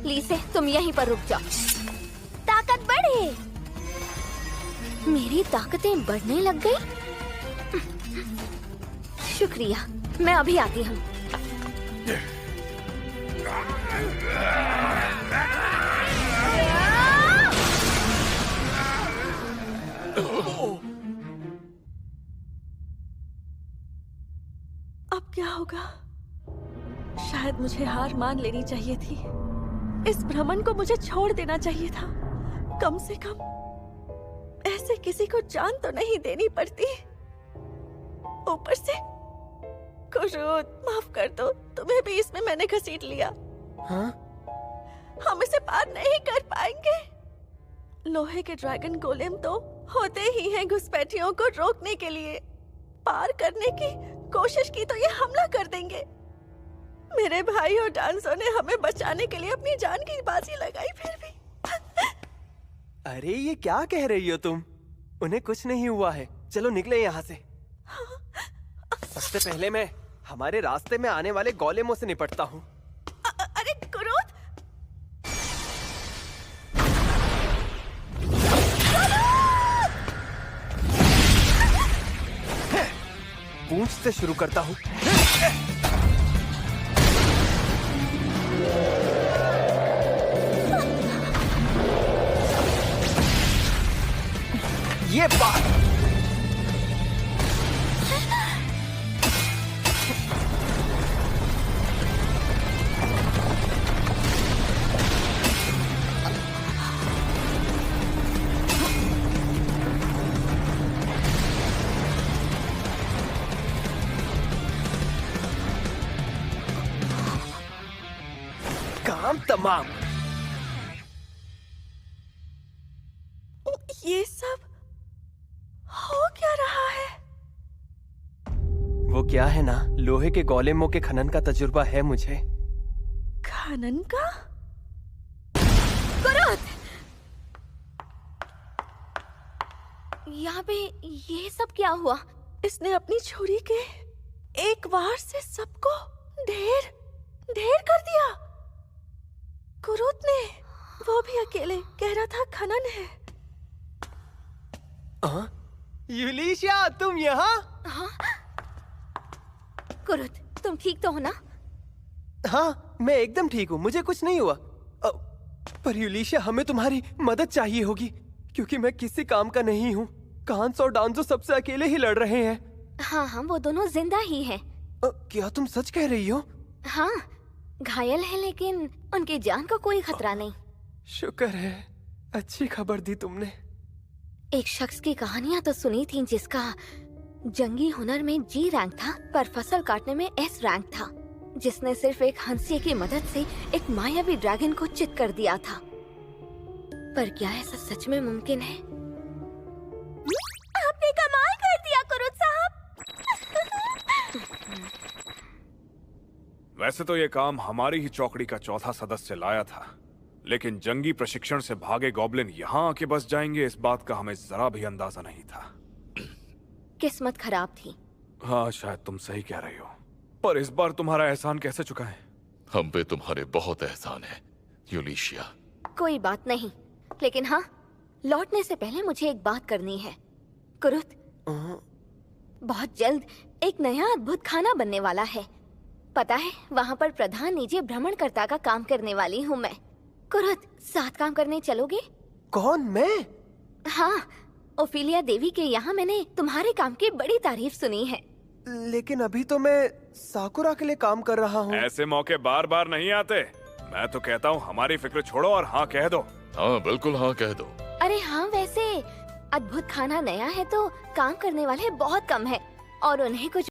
लीसे, तुम यहीं पर रुक जाओ। ताकत बढ़े। मेरी ताकतें बढ़ने लग गई। शुक्रिया, मैं अभी आती हूँ। अब क्या होगा? शायद मुझे हार मान लेनी चाहिए थी। इस भ्रमण को मुझे छोड़ देना चाहिए था। कम से कम ऐसे किसी को जान तो नहीं देनी पड़ती। ऊपर से कुरुद, माफ कर दो, तुम्हें भी इसमें मैंने घसीट लिया। हाँ? हम इसे पार नहीं कर पाएंगे। लोहे के ड्रैगन गोलेम तो होते ही हैं घुसपैठियों को रोकने के लिए। पार करने की कोशिश की तो ये हमला कर देंगे। मेरे भाई और डांसो ने हमें बचाने के लिए अपनी जान की बाजी लगाई, फिर भी। अरे ये क्या कह रही हो तुम? उन्हें कुछ नहीं हुआ है। चलो निकले यहाँ से। सबसे पहले मैं हमारे रास्ते में आने वाले गोलेमों से निपटता हूँ। अरे कुरुद! पूंछ से शुरू करता हूँ। ये बात काम तमाम। ये सब हो क्या रहा है? वो क्या है ना, लोहे के गोलेमों के खनन का तजुर्बा है मुझे। खनन का? कुरुद! यहाँ पे ये सब क्या हुआ? इसने अपनी छुरी के एक वार से सबको ढेर ढेर कर दिया। कुरुद ने, वो भी अकेले, कह रहा था खनन है। यूलिशिया, तुम यहाँ? हाँ? कुरुद, तुम ठीक तो हो ना? हाँ, मैं एकदम ठीक हूँ, मुझे कुछ नहीं हुआ। पर यूलिशिया, हमें तुम्हारी मदद चाहिए होगी, क्योंकि मैं किसी काम का नहीं हूँ। कांस और डांसो सबसे अकेले ही लड़ रहे हैं। हाँ हाँ, वो दोनों जिंदा ही हैं। क्या तुम सच कह रही हो? हाँ, घायल है लेकिन उनकी जान को कोई खतरा नहीं। शुक्र है, अच्छी खबर दी तुमने। एक शख्स की कहानियां तो सुनी थी जिसका जंगी हुनर में जी रैंक था, पर फसल काटने में एस रैंक था, जिसने सिर्फ एक हंसिया की मदद से एक मायावी ड्रैगन को चित कर दिया था। पर क्या ऐसा सच में मुमकिन है? आपने कमाल कर दिया कुरुद साहब। वैसे तो ये काम हमारी ही चौकड़ी का चौथा सदस्य लाया था, लेकिन जंगी प्रशिक्षण से भागे गॉब्लिन यहाँ आके बस जाएंगे, इस बात का हमें जरा भी अंदाजा नहीं था। किस्मत खराब थी। हाँ, शायद तुम सही कह रही हो, पर इस बार तुम्हारा एहसान कैसे चुकाएं? हम पे तुम्हारे बहुत एहसान है, यूलिशिया। कोई बात नहीं, लेकिन हाँ, लौटने से पहले मुझे एक बात करनी है। कुरुद, बहुत जल्द एक नया अद्भुत खाना बनने वाला है। पता है, वहाँ पर प्रधान नीचे भ्रमणकर्ता का काम करने वाली हूँ मैं। कुरुद, साथ काम करने चलोगे? कौन, मैं? हाँ, ओफिलिया देवी के यहाँ मैंने तुम्हारे काम की बड़ी तारीफ सुनी है। लेकिन अभी तो मैं साकुरा के लिए काम कर रहा हूँ। ऐसे मौके बार बार नहीं आते। मैं तो कहता हूँ हमारी फिक्र छोड़ो और हाँ कह दो। हाँ बिल्कुल हाँ कह दो। अरे हाँ, वैसे अद्भुत खाना नया है तो काम करने वाले बहुत कम है और उन्हें कुछ